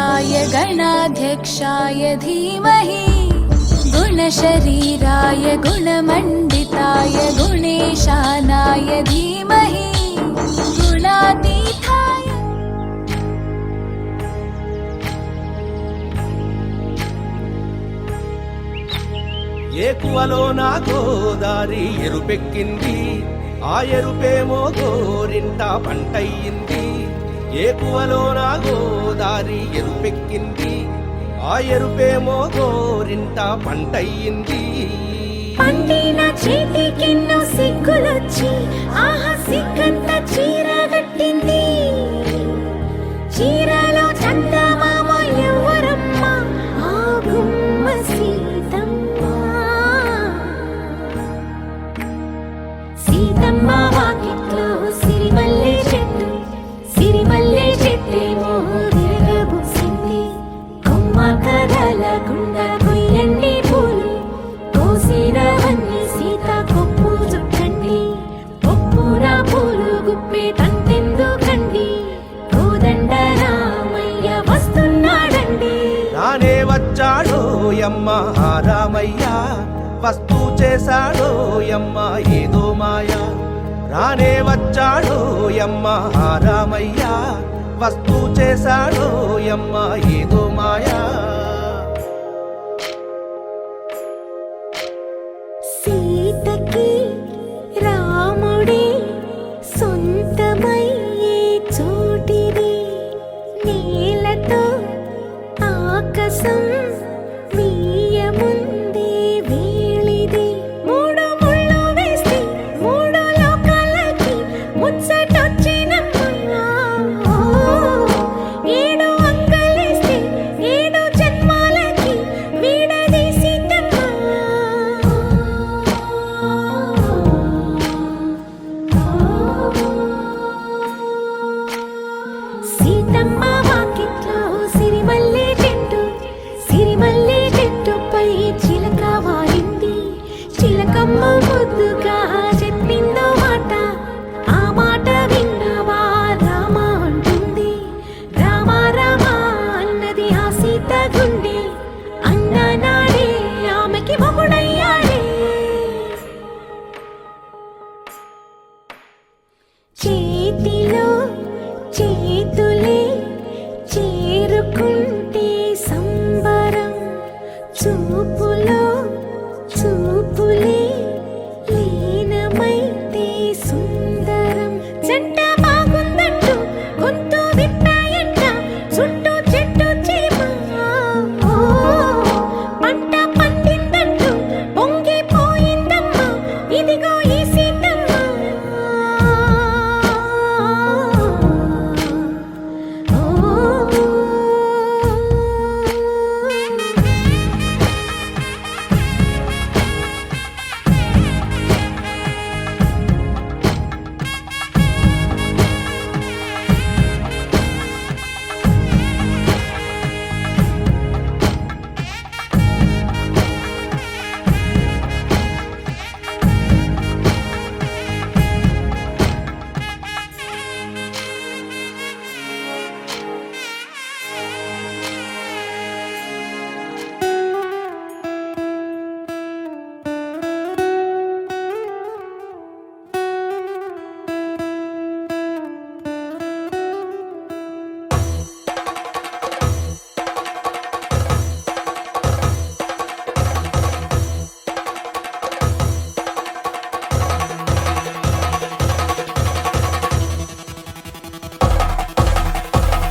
गणाधिपाय गणाध्यक्षाय धीमहि गुणशरीराय गुणमण्डिताय गुणेशानाय धीमहि गुणातीताय ఏకువలో నా గోదారి ఎరుపెక్కింది ఆ ఎరుపేమో గోరింట పంటయ్యింది ఏకువలో నా గోదారి ఎరుపెక్కింది ఆ ఎరుపేమో గోరింట పంటయ్యింది పండిన చేతికెన్నో సిగ్గులొచ్చి ఆహా సిగ్గంత చీర కట్టింది చీరలో చందమామ ఎవరమ్మ ఆ గుమ్మ సీతమ్మ సీతమ్మ వాకిట్లో సిరిమల్లె చెట్టేమో విరగబూసింది కొమ్మ కదలకుండా కొయ్యండి పూలు కోసిరవన్నీ సీత కొప్పు చుట్టండి కొప్పున పూలు గుప్పే తంతెందుకండి కోదండ రామయ్య వస్తున్నాడండి రానే వచ్చాడో యమ్మ ఆ రామయ్య వస్తూ చేశాడో యమ్మ ఏదో మాయా రానే వచ్చాడో యమ్మ ఆ రామయ్య వస్తూ చేశాడో యమ్మ ఏదో మాయా సీతకి రాముడే సొంతమయ్యే చోటిది నేలతో ఆకాశం వీయముందే వేళిది మూడు ముళ్ళు వేస్తే మూడు లోకాలకి ముచ్చటొచ్చినమ్మా ఏడు అంగలేస్తే ఏడు జన్మాలకి వీడదీసిద్దమ్మా సీతమ్మ వాకిట్లో సిరిమల్లె చెట్టుపై చిలక వాలింది చిలకమ్మ ముద్దుగా చెప్పిందో మాట ఆ మాట విన్నవా రామ అంటుంది రామ రామ అన్నది ఆ సీత గుండె అన్న నాడే ఆమెకి మొగుడయ్యాడే చేతిలో చేతులే చేరుకుంటే సంబరం చూపులో చూపులే లీనమైతే సుందరం జంట బాగుందంటూ గొంతు విప్పాయంట చుట్టూ చెట్టు చీమ పంట పండిందంటూ పొంగిపోయిందమ్మా ఇదిగో ఈ సీతమ్మ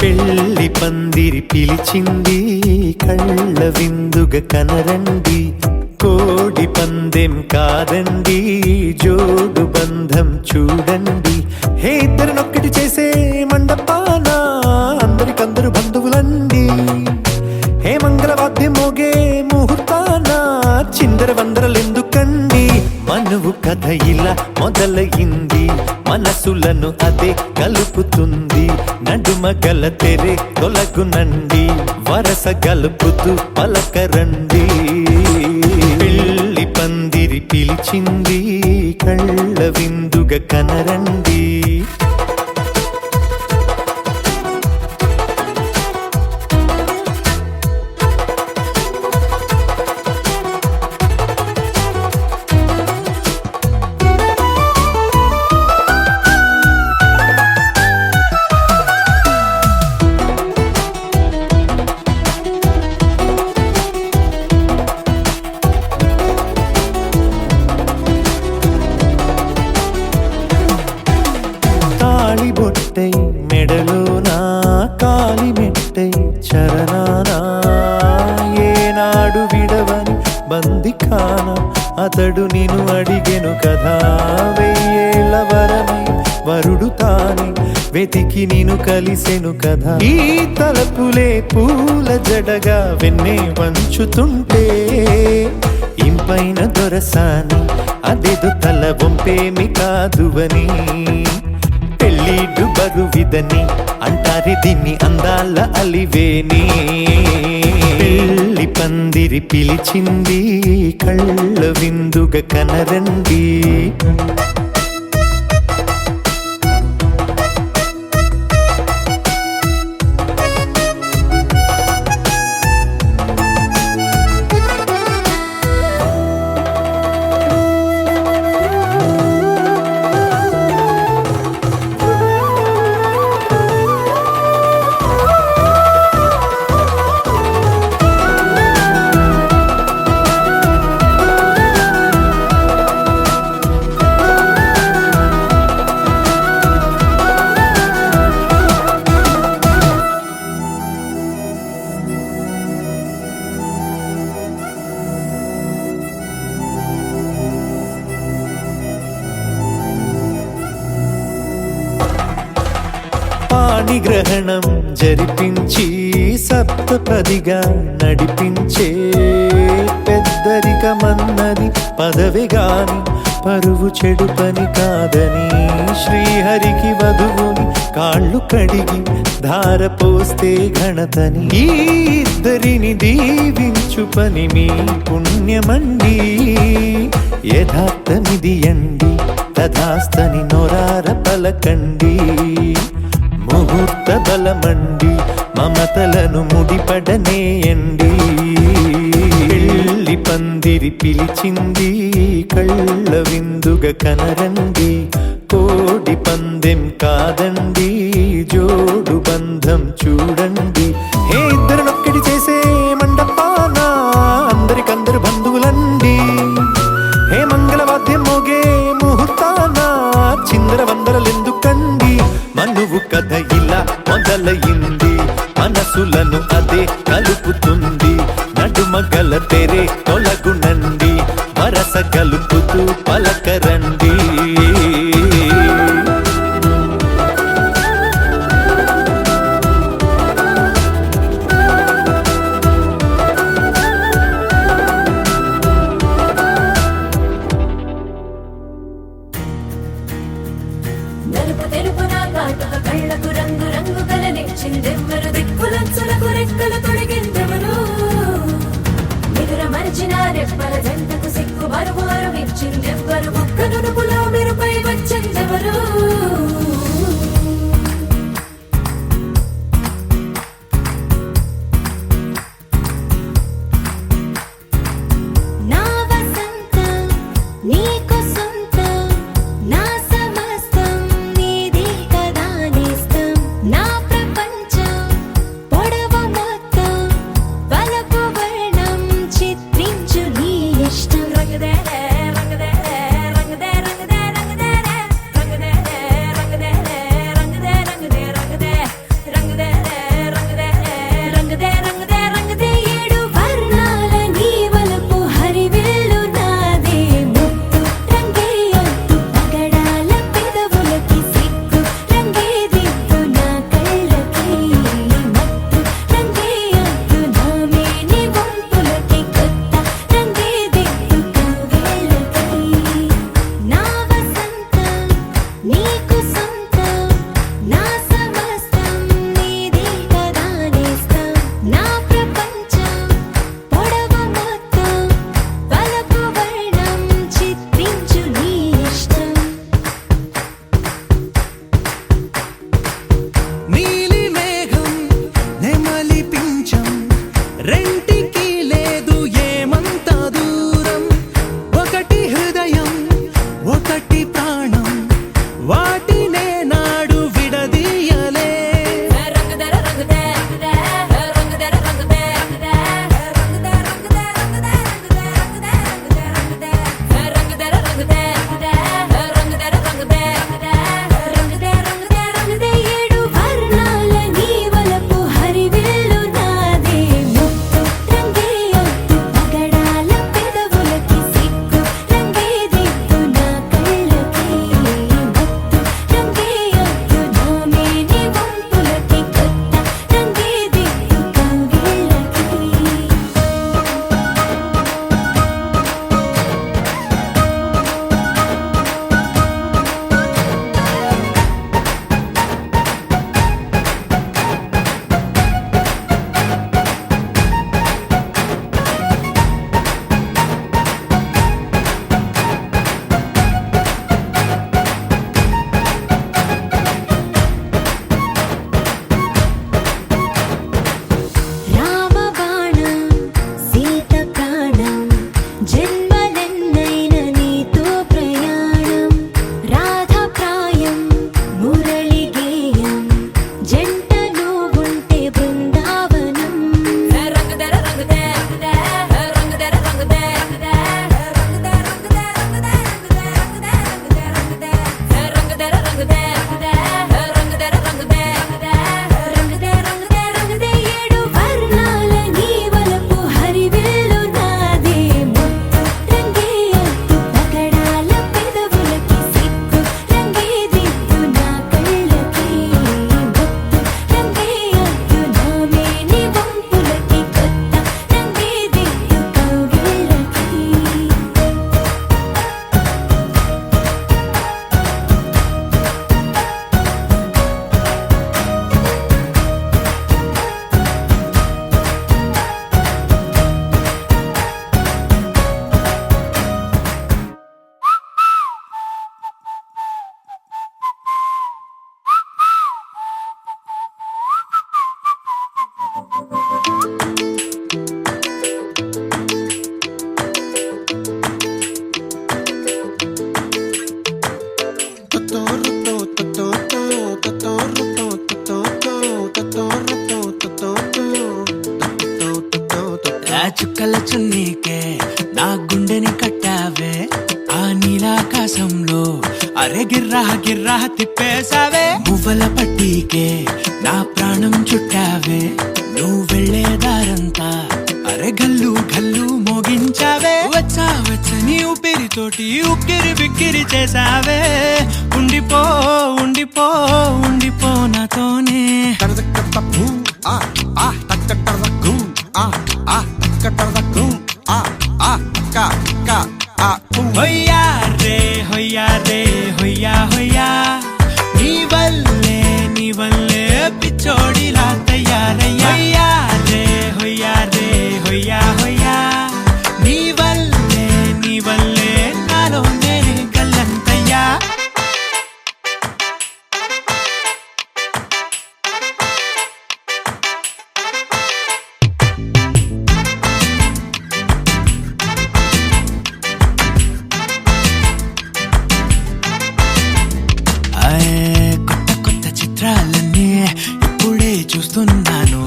పెళ్లి పందిరి పిలిచింది కళ్ళ విందుగా కనరండి కోడి పందెం కాదండి జోడు బంధం చూడండి హే ఇద్దరినొక్కటి చేసే మండపాన అందరికందరు బంధువులండి హే మంగళవాద్యం మోగే ముహూర్తాన చిందర వందరలెందుకండి మనువు కథ ఇలా మొదలయింది మనసులను అదే కలుపుతుంది నడుమ గల తెరే తొలగునండి వరస గలుపుతూ పలకరండి పెళ్లి పందిరి పిలిచింది కళ్ళ విందుగా కనరండి చరణానా ఏనాడు విడవని బందిఖాన అతడు నిన్ను అడిగెను కదా వెయ్యేళ్ళ వరమై వరుడు తానే వెతికి నిన్ను కలిసెను కదా ఈ తలపులే పూల జడగా వెన్నే వంచుతుంటే ఇంపైన దొరసాని అదేదో తల వంపేమి కాదువని పెళ్ళిడు బరువిదని అంటారే దీన్ని అందాల అలివేని పెళ్ళి పందిరి పిలిచింది కళ్ళ విందుగా కనరండి పాణిగ్రహణం జరిపించి సప్తపదిగా నడిపించే పెద్దరికమన్నది పదవి గాని పరువు చెడు పని కాదని శ్రీహరికి వధువుని కాళ్ళు కడిగి ధార పోస్తే ఘనతని ఈ ఇద్దరిని దీవించు పని మీ పుణ్యమండి యథార్థమిది అండి తథాస్తని నొరార పలకండి ముహూర్త బలమండి మమతలను ముడిపడనేయండి పెళ్ళి పందిరి పిలిచింది కళ్ళ విందుగా కనరండి కోడి పందెం కాదండి జోడు బంధం చూడండి ఏ ఇద్దరినొక్కటి చేసే మండపాన అందరికందరు బంధువులండి హే మంగళవాద్యం మోగే ముహూర్తాన చిందర వందరలెందుకండి మనువు కథ ఇలా మొదలయింది మనసులను అదే కలుపుతుంది నడుమగల తెరే తొలగునండి వరస కలుపుతూ పలకరండి నలుపు తెలుపున కాటుక కళ్ళకు రంగు రంగు కలనిచ్చిందెవ్వరు దిక్కులచ్చులకు రెక్కలు తొడిగిందెవరు నిదుర మరిచిన రెప్పల జంటకు సిక్కు బరువు అరువిచ్చిందెవ్వరు ఒక్క నునుపులో మెరుపై వచ్చిందెవరు నా వసంతం నీకు సొంతం నా సమస్తం నీది కదా నేస్తం నా ప్రపంచం పొడవు మొత్తం వలపు వర్ణం చిత్రించు నీ ఇష్టం రంగదే రంగదే రంగదే రంగదే రంగదే రంగదే రంగదే రంగదే రంగదే రంగదే రంగదే రంగదే రంగదే రంగదే రంగదే ఏడు వర్ణాల నీ వలపు హరివిల్లు నాదే ముత్తు రంగే అద్దు పగడాల పెదవులకి సిగ్గు రంగే దిద్దు నా కళ్ళకి మత్తు రంగే అద్దు నా మేని వంపులకి కొత్త రంగే దిద్దు కవ్వేళ్ళకి నా వసంతం నీకు సొంతం నా సమస్తం నీది కదా నేస్తం నా ప్రపంచం పొడవు మొత్తం వలపు వర్ణం చిత్రించు నీ ఇష్టం నీలి మేఘం నెమలి పించం రెంటికి లేదు ఏమంత దూరం ఒకటి హృదయం ఒకటి ప్రాణం వాటినే నాడు విడదీయలే రంగదే రంగదే రంగదే రంగదే రంగదే రంగదే రంగదే రంగదే రంగదే రంగదే రంగదే రంగదే రంగదే రంగదే రంగదే ఏడు వర్ణాల నీ వలపు హరివిల్లు చుక్కల చున్నీకే నా గుండెని కట్టావే ఆ నీలాకాశంలో అరే గిర్రా గిర్రా తిప్పేశావే మువ్వల పట్టీకే నా ప్రాణం చుట్టావే నువ్వు వెళ్ళే దారంతా అరే గల్లు గల్లు మోగించావే వచ్చా వచ్చని ఊపిరితోటి ఉక్కిరి బిక్కిరి చేసావే ఉండిపో ఉండిపో ఉండిపో నాతోనే హొయ్యా రే హొయ్యా రే హొయ్యా హొయ్యా నీ వల్లే పిచ్చోడిలా తయారయ్యా హొయ్యా రే హొయ్యా హొయ్యా నీ వల్లే నాలో నేనే గల్లంతయ్యా కొత్త కొత్త చిత్రాలన్నీ ఇప్పుడే చూస్తున్నాను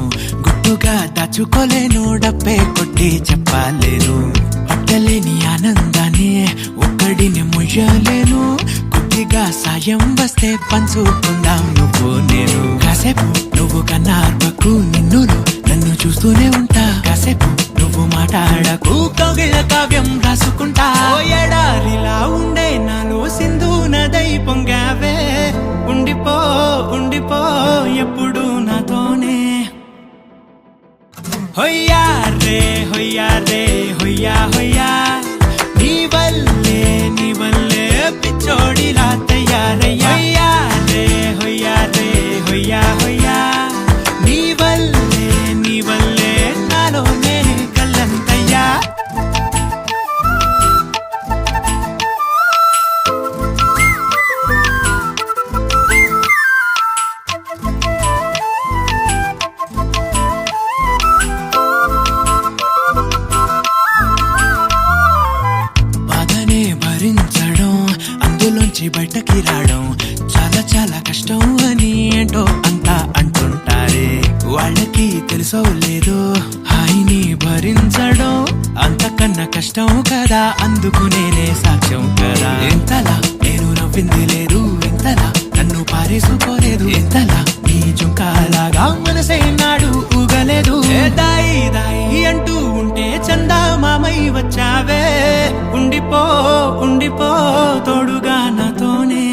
గుట్టుగా దాచుకోలేను డబ్బే కొట్టి చెప్పలేను పట్టలేని ఆనందాన్ని ఒక్కడిని ముయ్యలేను కొద్దిగా సాయం వస్తే పంచుకుందాం నువ్వు నేను కాసేపు నువ్వు కన్నార్పకు నిన్నులు నన్ను చూస్తూనే ఉంటా కాసేపు నువ్వు మాట్లాడకు కౌగిళ్ళ కావ్యం రాసుకుంటా ఎడారిలా ఉండే నాలో సింధు నదై పొంగావే ఉండిపో ఉండిపో ఎప్పుడు నాతోనే హొయ్యా రే హొయ్యా రే హొయ్యా హొయ్యా నీ వల్లే పిచ్చోడిలా తయారయ్యా హొయ్యా రే హొయ్యా హొయ్యా నీ వల్లే నాలో నేనే గల్లంతయ్యా బాధనే భరించడం అందులోంచి బయటకి రావడం చాలా చాలా కష్టం అని ఏంటో అంతా అంటుంటారే వాళ్ళకి తెలుసో లేదో హాయిని భరించడం అంతకన్నా కష్టం కదా అందుకు నేనే సాక్ష్యం కదా ఎంతలా నేను నవ్వింది లేదు ఎంతలా నన్ను పారేసుకోలేదు ఎంతలా నీ జుంకాలాగా మనసే నాడు ఊగలేదు దాయి దాయి అంటూ ఉంటే చందా మామై వచ్చావే ఉండిపో ఉండిపో తోడుగా నాతోనే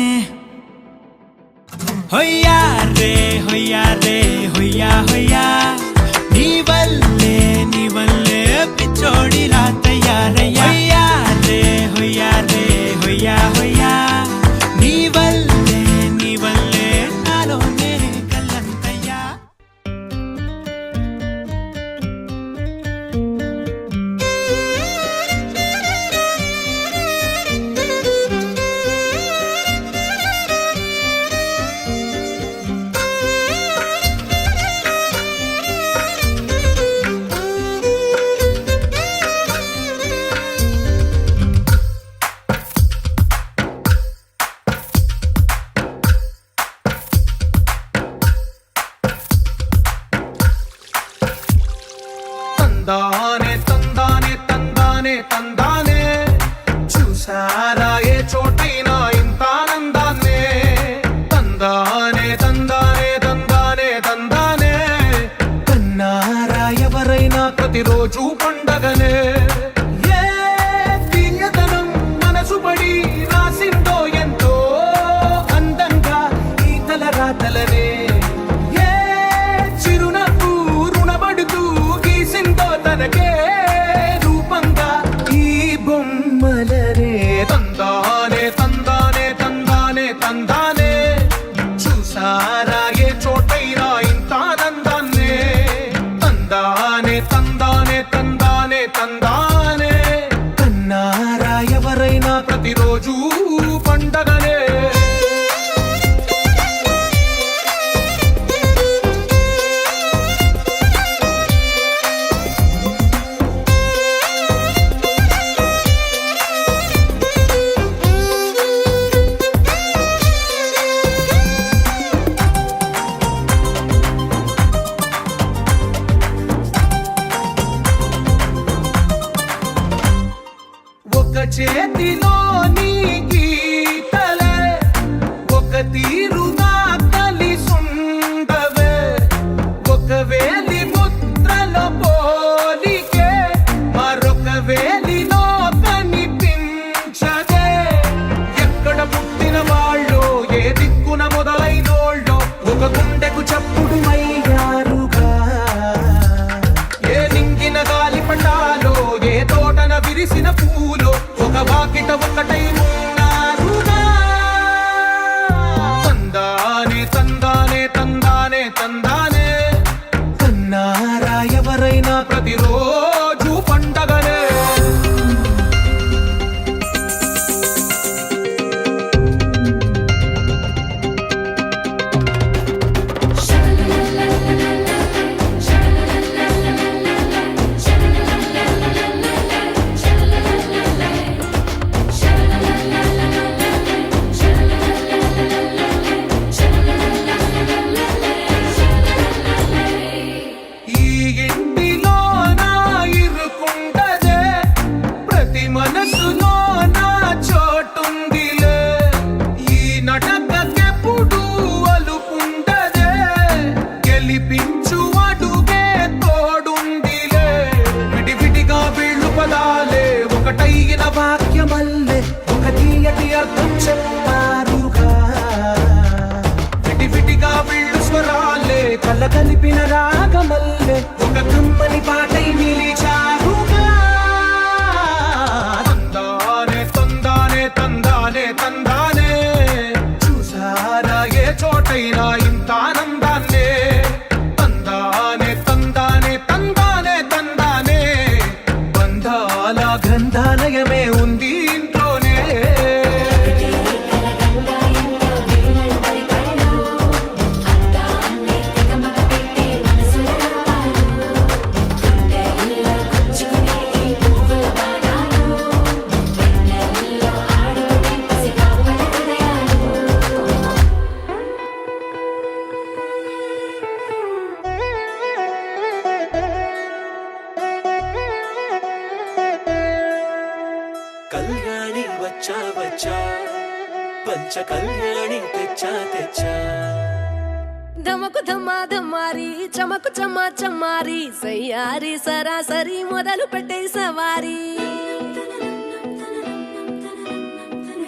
హొయ్యా రే హొయ్యా రే హొయ్యా హొయ్యా నీ వల్లే పిచ్చోడిలా తయారయ్యా హొయ్యా రే హొయ్యా హొయ్యా నీ వల్లే నాలో నేనే గల్లంతయ్యా తందానే తందానే తందానే తందానే చూసారా ఏ చోటైనా ఇంత ఆనందాన్నే తందానే తందానే తందానే తందానే కన్నారా ఎవరైనా ప్రతిరోజు పండగనే ఏ దివ్యతనం మనసు పడి రాసిందో ఎంతో అందంగా ఈ తలరాతలనే ఏ చిరునవ్వు రుణపడుతూ గీసిందో తనకే రూపంగా ఈ బొమ్మలనే తందానే తందానే తందానే తందానే చూసారా ఏ చోటైనా ఇంత ఆనందాన్నే తందానే తందానే తందానే తందానే కన్నారా ఎవరైనా ప్రతిరోజు పండగనే చేతిలో నీ గీతలే ఒక తీరుగా కలిసుండవే ఒక వేలి ముద్రలో పోలికే మరొక వేలిలో కనిపించదే ఎక్కడ పుట్టిన వాళ్ళు ఏ దిక్కున మొదలైనోళ్ళో ఒక గుండెకు చప్పుడు అయ్యారుగా ఏ నింగిన గాలి పటాలో ఏ తోటన విరిసిన పూలో ఒక వాకిట ఒకటై ఉన్నారుగా తందానే తందానే తందానే తందానే కన్నారా ఎవరైనా ప్రతిరోజు పండగనే ఈ ఇంటిలో నా ఇరుకుండదే ప్రతి మనసులో నా చోటుందిలే ఈ నటకెప్పుడు అలుపుండదే గెలిపించు అడుగే తోడుందిలే విడివిడిగా వీళ్ళు పదాలే ఒకటైన వాక్యమల్లే ఒక తీయటి అర్థం చెప్పారుగా విడివిడిగా వీళ్ళు స్వరాలే కలగలిపిన రాగమల్లే ఒక కమ్మని పాటై నిలిచారుగా తందానే తందానే తందానే తందానే చూసారా ఏ చోటైనా ఇంత ఆనందాన్నే తందానే తందానే తందానే తందానే బంధాల గంధాలయమే ఉంది ఇంట్లోనే కళ్యాణి వచ్చా వచ్చా పంచ కళ్యాణి తెచ్చా తెచ్చా ధమకు ధమ్మా ధమ్మారి చమకు చమ్మా చమ్మారి సయ్యారి సరాసరి మొదలు పెట్టే సవారి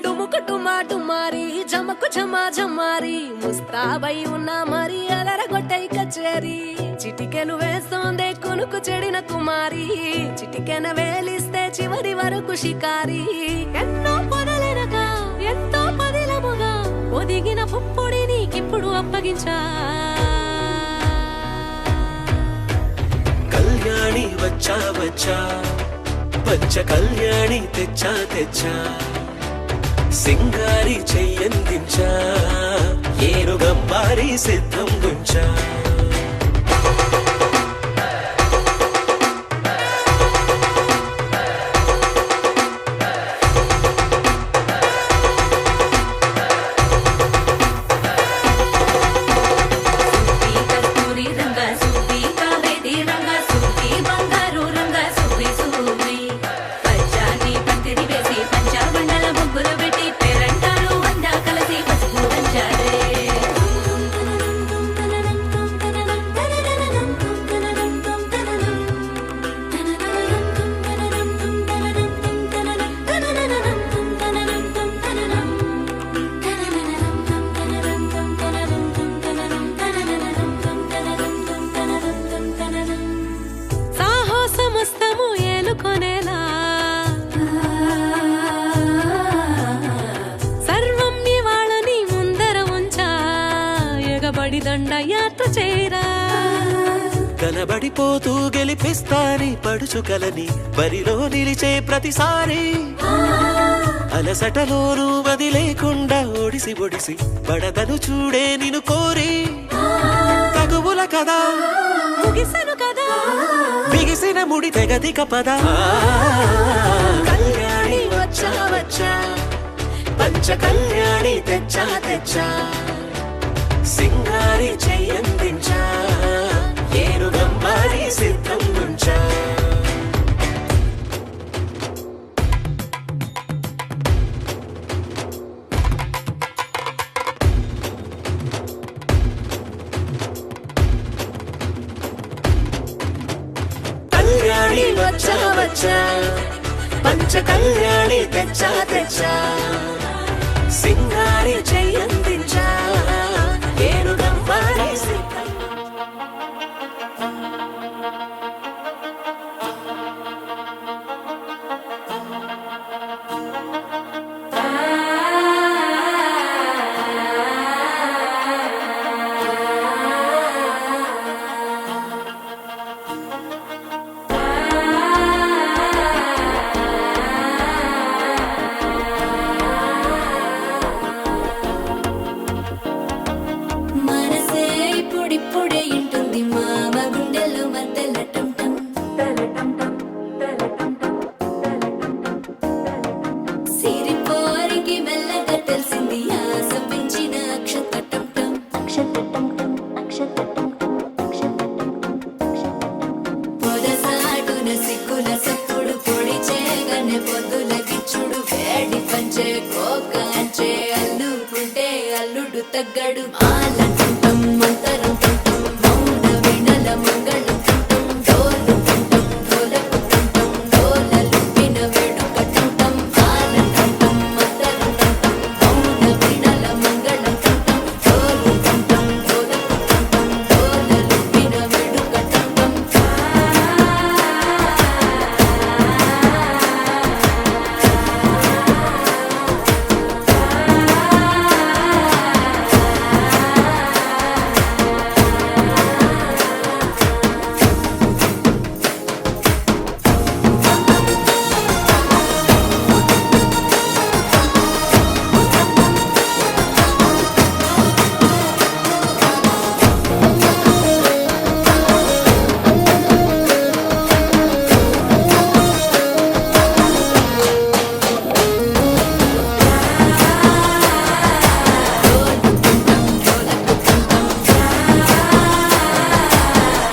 డుముకు టుమా డుమారి జమకు ఝమా ఝమారి ముస్తాబై ఉన్నా మరి అలరగొట్టై కచేరి చిటికెలు వేస్తోందే కొనుకు చెడిన కుమారి చిటికెన వేలిస్తే చివరి వరకు షికారి ఎన్నో పొదలెనగా ఎంతో పదిలముగా ఒదిగిన పుప్పొడి నీకిప్పుడు అప్పగించా కళ్యాణి వచ్చా వచ్చా పంచ కళ్యాణి తెచ్చా తెచ్చా సింగారి చెయ్యందించా ఏనుగంబారి సిద్ధం గుంచా కస్తూరి రంగ సుబ్బి కావేరి రంగ సుబ్బి బంగారు రంగ సుబ్బి సుబ్బి పచ్చాని పందిరి వేసి పంచాబండల ముగ్గులు పెట్టి పేరంటారు అందా కలిసి పసుపు దంచారే సాహసమస్తము ఏలుకొనేలా సర్వం ఇవాళని ముందర ఉంచా ఎగబడి దండయాత్ర చేరా కనబడిపోతూ గెలిపిస్తాని పడుచుకలని బరిలో నిలిచే ప్రతిసారి అలసటలోనూ వదిలేకుండా ఒడిసి ఒడిసి పడతను చూడే నిన్ను కోరి తగువుల కదా ముగిసెను కదా బిగిసిన ముడి తెగదిక పద కళ్యాణి వచ్చా వచ్చా పంచ కళ్యాణి తెచ్చా తెచ్చా సింగారి చెయ్యందించా ఏనుగంబారి సిద్ధం గుంచా కళ్యాణి వచ్చా వచ్చా పంచ కళ్యాణి తెచ్చా తెచ్చా సింగారి చెయ్యందించా ఏనుగమ్మారి మనసే ఇప్పుడిప్పుడే ఇంటుంది మామ గుండెల్లో మధ్యలటం సిరిపోరికి మెల్లగా తెలిసింది ఆశ పెంచిన అక్షతటం పొదసాటున సిగ్గుల సప్పుడు పొడి చేయగానే పొద్దుల గిచ్చుడు వేడి పంచే కోకాంచే అల్లుకుంటే అల్లుడు తగ్గడు ఆలంటుంటం మంతరం టుంటం మౌన వినల మంగళం టుంటం డోలు టుంటం డోలకు టుంటం డోలలు విన వేడుక టుంటం ఆలంటుంటం మంతరం టుంటం మౌన వినల మంగళం టుంటం డోలు టుంటం డోలకు టుంటం డోలలు విన వేడుక టుంటం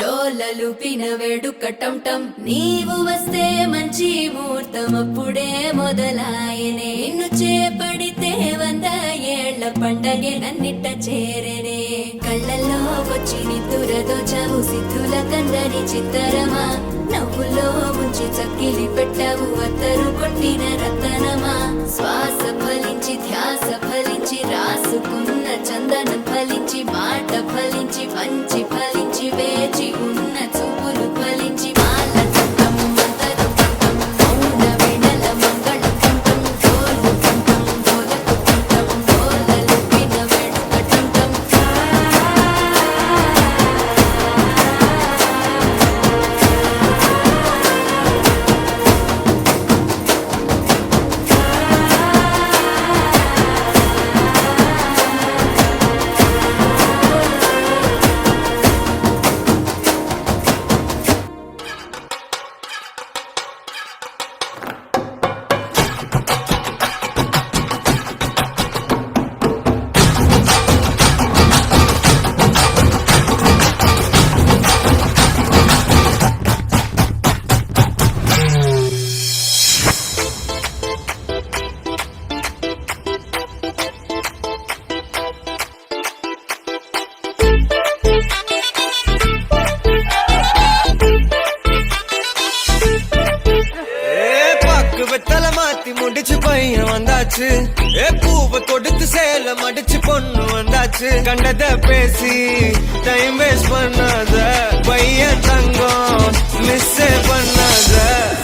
డోలలు పిన వేడుకటంటం నీవు వస్తే మంచి ముహూర్తం అప్పుడే మొదలాయనే నిన్ను చేపడితే 100 ఏళ్ల పండగే నన్నిట్ట చేరనే కళ్ళల్లో వచ్చి నిద్దురదో చవు సిద్ధుల కందని చిత్తరమా నవ్వులో ముంచి చక్కిలి పెట్టవు అత్తరు కొట్టిన రతనమా శ్వాస ఫలించి ధ్యాస ఫలించి రాసుకున్న చందనం ఫలించి మాట ఫలించి పంచి ఫలించి వేచి ఉన్న చూపులు ఫలించి మాల టుంటం మంతరం టుంటం మౌన వినల మంగళం టుంటం డోలు టుంటం డోలకు టుంటం డోలలు విన వేడుక టుంటం வெத்தல மாத்தி முடிச்சு பையன் வந்தாச்சு பூவை தொடுத்து சேல மடிச்சு பொண்ணு வந்தாச்சு கண்டத பேசி டைம் வேஸ்ட் பண்ணாத பையன் தங்கம் மிஸ் பண்ணாத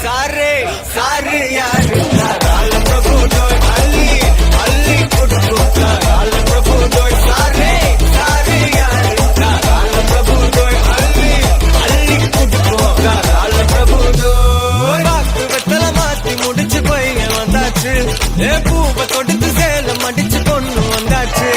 சாரே சாரு யாரு கால பிரபு டோய் அள்ளி அள்ளி குடுக்கு கால பிரபு டோய் சாரே சாரு யாரு கால பிரபு டோய் அள்ளி அள்ளி குடுக்கு கால பிரபு டோய் வெத்தல மாத்தி முடிச்சு பையன் வந்தாச்சு பூவை தொடுத்து சேல மடிச்சு பொண்ணு வந்தாச்சு